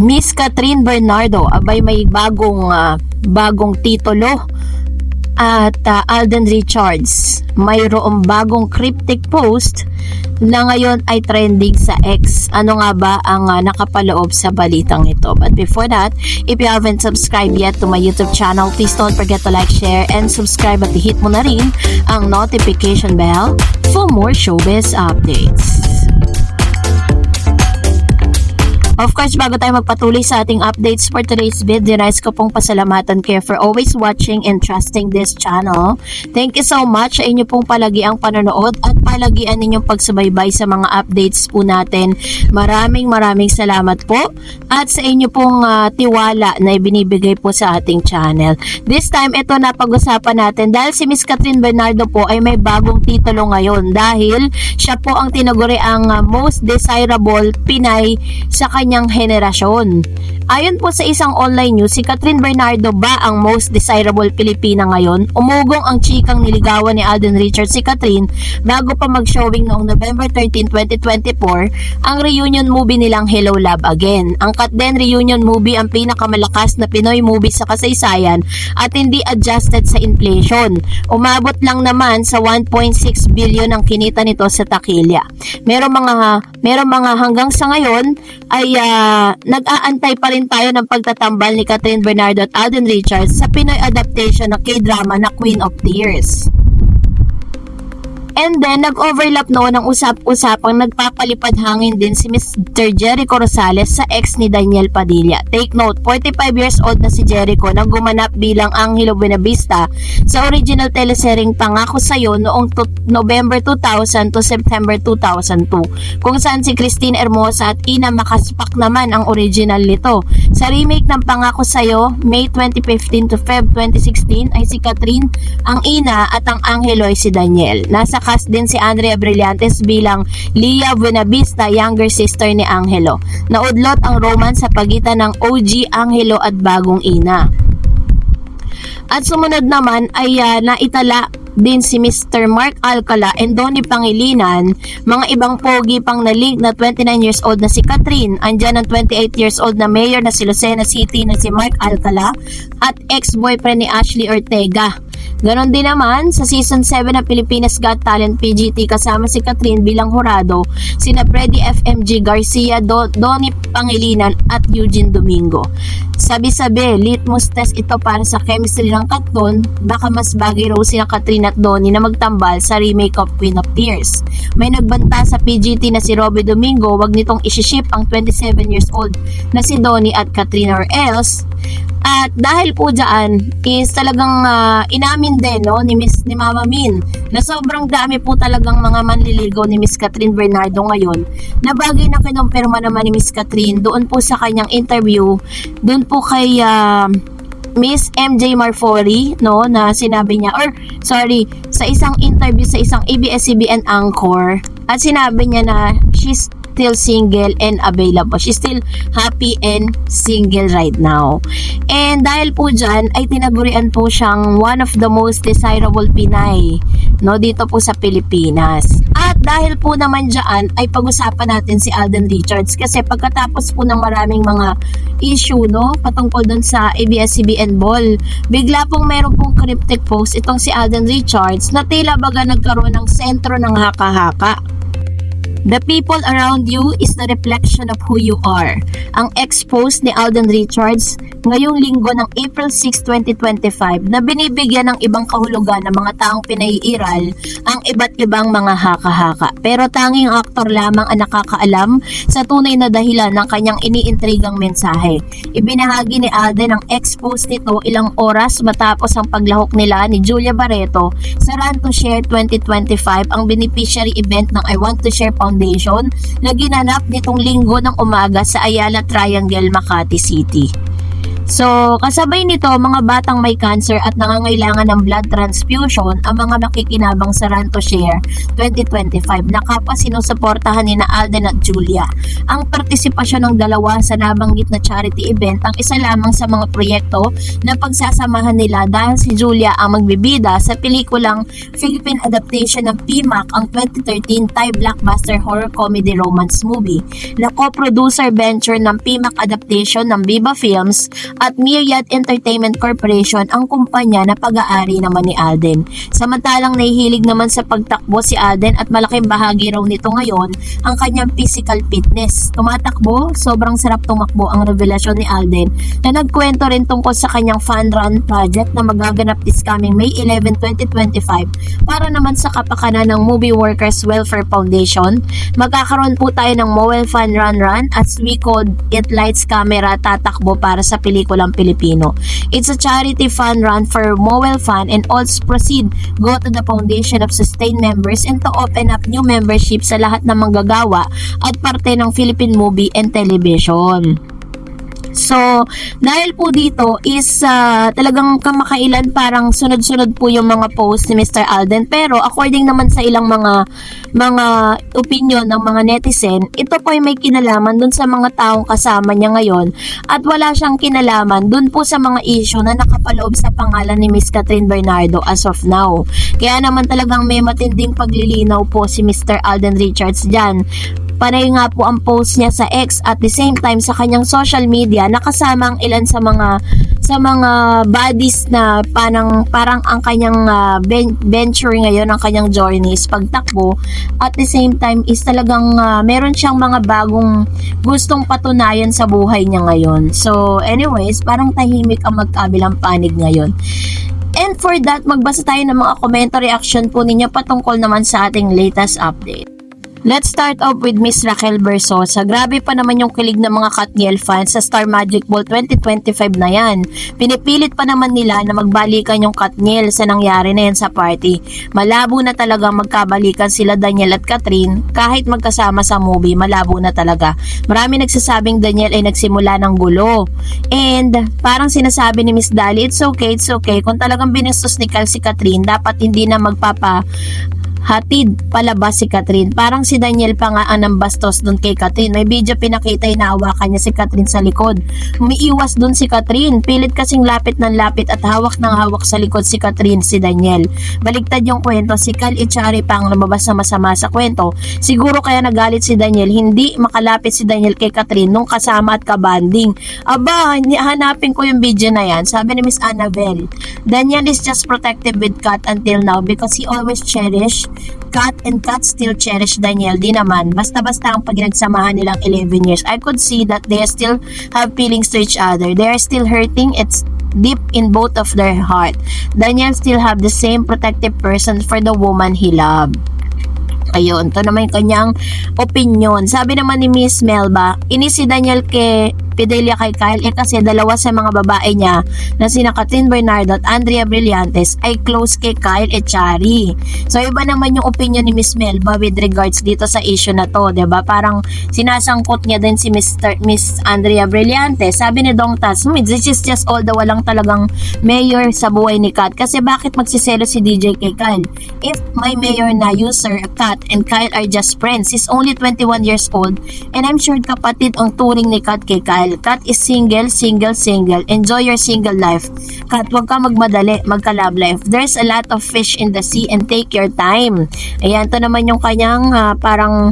Miss Catherine Bernardo, abay may bagong titulo. At Alden Richards, mayroong bagong cryptic post na ngayon ay trending sa X. Ano nga ba ang nakapaloob sa balitang ito? But before that, if you haven't subscribed yet to my YouTube channel, please don't forget to like, share, and subscribe at hit mo na rin ang notification bell for more showbiz updates. Of course, bago tayo magpatuloy sa ating updates for today's video, nais ko pong pasalamatan kayo for always watching and trusting this channel. Thank you so much sa inyo pong palagi ang panonood at palagian ninyong pagsubaybay sa mga updates po natin. Maraming salamat po at sa inyo pong tiwala na ibinibigay po sa ating channel. This time, ito na pag-usapan natin dahil si Miss Catherine Bernardo po ay may bagong titulo ngayon dahil siya po ang tinaguri ang most desirable Pinay sa kanyang henerasyon. Ayon po sa isang online news, si Catherine Bernardo ba ang most desirable Pilipina ngayon? Umugong ang chikang niligawan ni Alden Richards si Catherine bago pa mag-showing noong November 13, 2024 ang reunion movie nilang Hello Love Again. Ang Katden reunion movie ang pinakamalakas na Pinoy movie sa kasaysayan at hindi adjusted sa inflation. Umabot lang naman sa 1.6 billion ang kinita nito sa takilya. Merong mga hanggang sa ngayon ay nag-aantay pa rin tayo ng pagtatambal ni Catherine Bernardo at Alden Richards sa Pinoy adaptation ng K-drama na Queen of Tears. And then, nag-overlap noon ang usap-usapang nagpapalipad hangin din si Mr. Jericho Rosales sa ex ni Daniel Padilla. Take note, 45 years old na si Jericho na gumanap bilang Angelo Buenavista sa original teleseryeng Pangako Sa'yo noong November 2000 to September 2002, kung saan si Christine Hermosa at Ina Makaspak naman ang original nito. Sa remake ng Pangako Sa'yo, May 2015 to Feb 2016 ay si Catherine ang Ina at ang Angelo ay si Daniel. Nasa cast din si Andrea Brillantes bilang Lia Buenavista, younger sister ni Angelo. Naudlot ang romance sa pagitan ng OG Angelo at bagong Ina. At sumunod naman ay naitala din si Mr. Mark Alcala and Donnie Pangilinan, mga ibang pogi pang na-link na 29 years old na si Catherine, andyan ang 28 years old na mayor na si Lucena City na si Mark Alcala at ex-boyfriend ni Ashley Ortega. Ganon din naman sa Season 7 ng Pilipinas Got Talent PGT kasama si Catherine bilang hurado, sina Freddy FMG Garcia, Donnie Pangilinan at Eugene Domingo. Sabi-sabi, litmus test ito para sa chemistry ng katon, baka mas bagay raw sina Catherine at Donnie na magtambal sa remake of Queen of Tears. May nagbanta sa PGT na si Robby Domingo, wag nitong isiship ang 27 years old na si Donnie at Catherine or else. At dahil po dyan is talagang inamin din ni Mama Min na sobrang dami po talagang mga manliligaw ni Miss Catherine Bernardo ngayon na bagay na kinumpirma naman ni Miss Catherine doon po sa kanyang interview doon po kay Miss MJ Marfori na sinabi niya sa isang interview sa isang ABS-CBN anchor at sinabi niya na she's still single and available. She's still happy and single right now. And dahil po dyan, ay tinagurian po siyang one of the most desirable Pinay dito po sa Pilipinas. At dahil po naman dyan, ay pag-usapan natin si Alden Richards kasi pagkatapos po ng maraming mga issue patungkol dun sa ABS-CBN Ball, bigla pong meron pong cryptic post itong si Alden Richards na tila baga nagkaroon ng sentro ng haka-haka. The people around you is the reflection of who you are. Ang ex-post ni Alden Richards ngayong linggo ng April 6, 2025 na binibigyan ng ibang kahulugan ng mga taong pinaiiral ang iba't ibang mga haka-haka. Pero tanging aktor lamang ang nakakaalam sa tunay na dahilan ng kanyang iniintrigang mensahe. Ibinahagi ni Alden ang ex-post nito ilang oras matapos ang paglahok nila ni Julia Barreto sa Run to Share 2025, ang beneficiary event ng I Want to Share Foundation na ginanap nitong linggo ng umaga sa Ayala Triangle, Makati City. So, kasabay nito, mga batang may cancer at nangangailangan ng blood transfusion ang mga makikinabang sa Run to Share 2025 na kapwa sinusuportahan ni na Alden at Julia. Ang partisipasyon ng dalawa sa nabanggit na charity event ang isa lamang sa mga proyekto na pagsasamahan nila dahil si Julia ang magbibida sa pelikulang Philippine adaptation ng PMAC, ang 2013 Thai blockbuster horror comedy romance movie na co-producer venture ng PMAC adaptation ng Viva Films at Myriad Entertainment Corporation ang kumpanya na pag-aari naman ni Alden. Samantalang nahihilig naman sa pagtakbo si Alden at malaking bahagi raw nito ngayon ang kanyang physical fitness. Tumatakbo, sobrang sarap tumakbo ang revelasyon ni Alden na nagkwento rin tungkol sa kanyang fun run project na magaganap this coming May 11, 2025 para naman sa kapakanan ng Movie Workers Welfare Foundation. Magkakaroon po tayo ng Mowel Fun Run as we called it lights camera tatakbo para sa pelikulang Pilipino. It's a charity fun run for Mowel Fun and all proceed go to the foundation of sustained members and to open up new membership sa lahat ng manggagawa at parte ng Philippine movie and television. So, dahil po dito is talagang kamakailan parang sunod-sunod po yung mga post ni Mr. Alden, pero according naman sa ilang mga opinion ng mga netizen, ito po ay may kinalaman dun sa mga taong kasama niya ngayon at wala siyang kinalaman dun po sa mga issue na nakapaloob sa pangalan ni Miss Catherine Bernardo as of now. Kaya naman talagang may matinding paglilinaw po si Mr. Alden Richards dyan. Panay nga po ang post niya sa X at the same time sa kanyang social media nakasama ang ilan sa mga bodies na parang ang kanyang venture ngayon, ang kanyang journey is pagtakbo. At the same time is talagang meron siyang mga bagong gustong patunayan sa buhay niya ngayon. So anyways, parang tahimik ang magkabilang panig ngayon. And for that, magbasa tayo ng mga komento reaction po ninyo patungkol naman sa ating latest update. Let's start off with Miss Raquel Bersosa. Grabe pa naman yung kilig ng mga Katniel fans sa Star Magic Ball 2025 na yan. Pinipilit pa naman nila na magbalikan yung Katniel sa nangyari na yan sa party. Malabo na talaga magkabalikan sila Daniel at Catherine kahit magkasama sa movie. Malabo na talaga. Marami nagsasabing Daniel ay nagsimula ng gulo. And parang sinasabi ni Miss Dali, it's okay. Kung talagang binastos ni Cal si Catherine, dapat hindi na hatid palabas si Catherine. Parang si Daniel pa nga ang nambastos dun kay Catherine. May video pinakita, inaawakan niya si Catherine sa likod. Umiiwas dun si Catherine. Pilit kasing lapit ng lapit at hawak ng hawak sa likod si Catherine, si Daniel. Baligtad yung kwento. Si Cal Echari pa ang lumabas na masama sa kwento. Siguro kaya nagalit si Daniel. Hindi makalapit si Daniel kay Catherine nung kasama at kabanding. Aba, hanapin ko yung video na yan. Sabi ni Miss Annabelle, Daniel is just protective with Kat until now because he always cherished Kat and Kat still cherish Daniel. Di naman, basta-basta ang pagnagsamahan nilang 11 years. I could see that they still have feelings to each other. They are still hurting. It's deep in both of their heart. Daniel still have the same protective person for the woman he loved. Ayun, to naman yung kanyang opinion. Sabi naman ni Miss Melba, inis si Daniel kay Fidelia kay Kyle kasi dalawa sa mga babae niya na sina Catherine Bernardo at Andrea Brillantes ay close kay Kyle Echari. So iba naman yung opinion ni Miss Melba with regards dito sa issue na to, 'di ba? Parang sinasangkot niya din si Miss Andrea Brillantes. Sabi ni Dong Tas, this is just all the walang talagang mayor sa buhay ni Kat. Kasi bakit magsiselo si DJ kay Kyle? If may mayor na user, Kat and Kyle are just friends. He's only 21 years old and I'm sure kapatid ang turing ni Kat kay Kyle. Kat is single. Enjoy your single life. Kat, huwag ka magmadali, magka-love life. There's a lot of fish in the sea and take your time. Ayan, to naman yung kanyang parang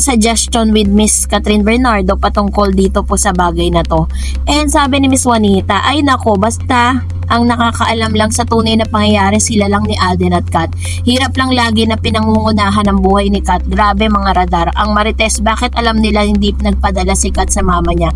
suggestion with Miss Catherine Bernardo patungkol dito po sa bagay na to. And sabi ni Miss Juanita, ay nako, basta ang nakakaalam lang sa tunay na pangyayari sila lang ni Alden at Kat. Hirap lang lagi na pinangungunahan ang buhay ni Kat. Grabe mga radar. Ang Marites, bakit alam nila hindi nagpadala si Kat sa mama niya?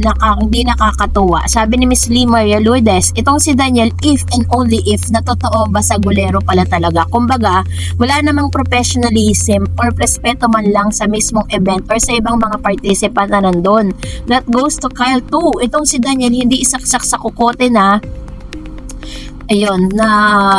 Hindi nakakatuwa. Sabi ni Miss Lee Maria Lourdes, itong si Daniel, if and only if na totoo ba sa gulero pala talaga. Kumbaga, wala namang professionalism or respeto man lang sa mismong event or sa ibang mga participant na nandun. That goes to Kyle too. Itong si Daniel, hindi isaksak sa kukote na Ayun, na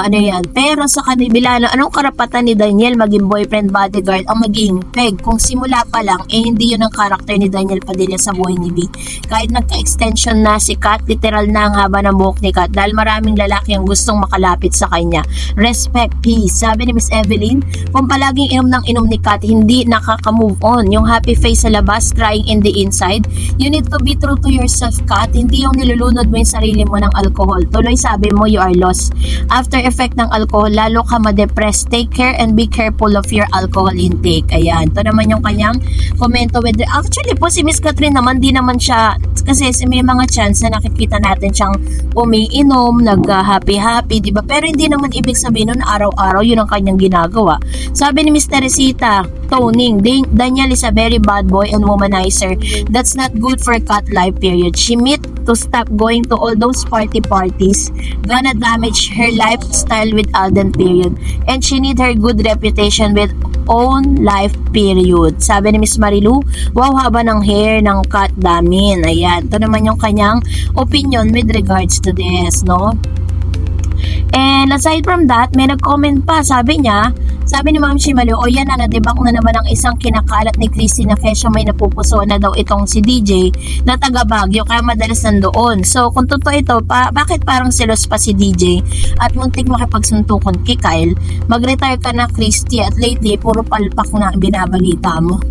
ano yan. Pero sa kanila, anong karapatan ni Daniel maging boyfriend bodyguard ang maging peg? Kung simula pa lang, hindi yun ang karakter ni Daniel Padilla sa buhay ni B. Kahit nagka-extension na si Kat, literal na ang haba ng buhok ni Kat dahil maraming lalaki ang gustong makalapit sa kanya. Respect, peace. Sabi ni Miss Evelyn, kung palaging inom ng inom ni Kat, hindi nakaka-move on. Yung happy face sa labas, crying in the inside. You need to be true to yourself, Kat. Hindi yung nilulunod mo yung sarili mo ng alcohol. Tuloy sabi mo, you are lost. After effect ng alcohol, lalo ka ma-depress. Take care and be careful of your alcohol intake. Ayan. Ito naman yung kanyang komento with actually po si Miss Catherine naman, di naman siya, kasi may mga chance na nakikita natin siyang umiinom, nag-happy-happy, di ba? Pero hindi naman ibig sabihin nun araw-araw yun ang kanyang ginagawa. Sabi ni Miss Teresita Toning, Daniel is a very bad boy and womanizer. That's not good for Cat life, period. She need to stop going to all those parties. Gonna damage her lifestyle with Alden, period. And she need her good reputation with own life, period. Sabi ni Miss Marilu, wow, haba ng hair ng Kat Damin. Ayan, ito naman yung kanyang opinion with regards to this, no? And aside from that, may nag-comment pa. Sabi ni Ma'am Shimalo, o yan na, na-debunk na naman ang isang kinakalat ni Christy na kesyo may napupuso na daw itong si DJ na taga Baguio kaya madalas nandoon. So kung totoo ito, bakit parang selos pa si DJ at muntik makipagsuntukan kay Kyle? Mag-retire ka na, Christy, at lately puro palpak na binabalita mo.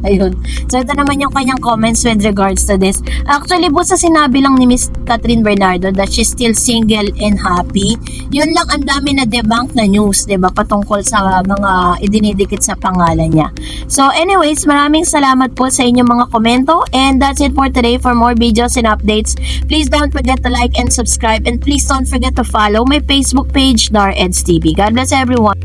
Ayun. So, ito naman yung kanyang comments with regards to this. Actually, po sa sinabi lang ni Miss Catherine Bernardo that she's still single and happy, yun lang ang dami na debunk na news, diba? Patungkol sa mga idinidikit sa pangalan niya. So, anyways, maraming salamat po sa inyong mga komento. And that's it for today. For more videos and updates, please don't forget to like and subscribe. And please don't forget to follow my Facebook page, Dar Eds TV. God bless everyone.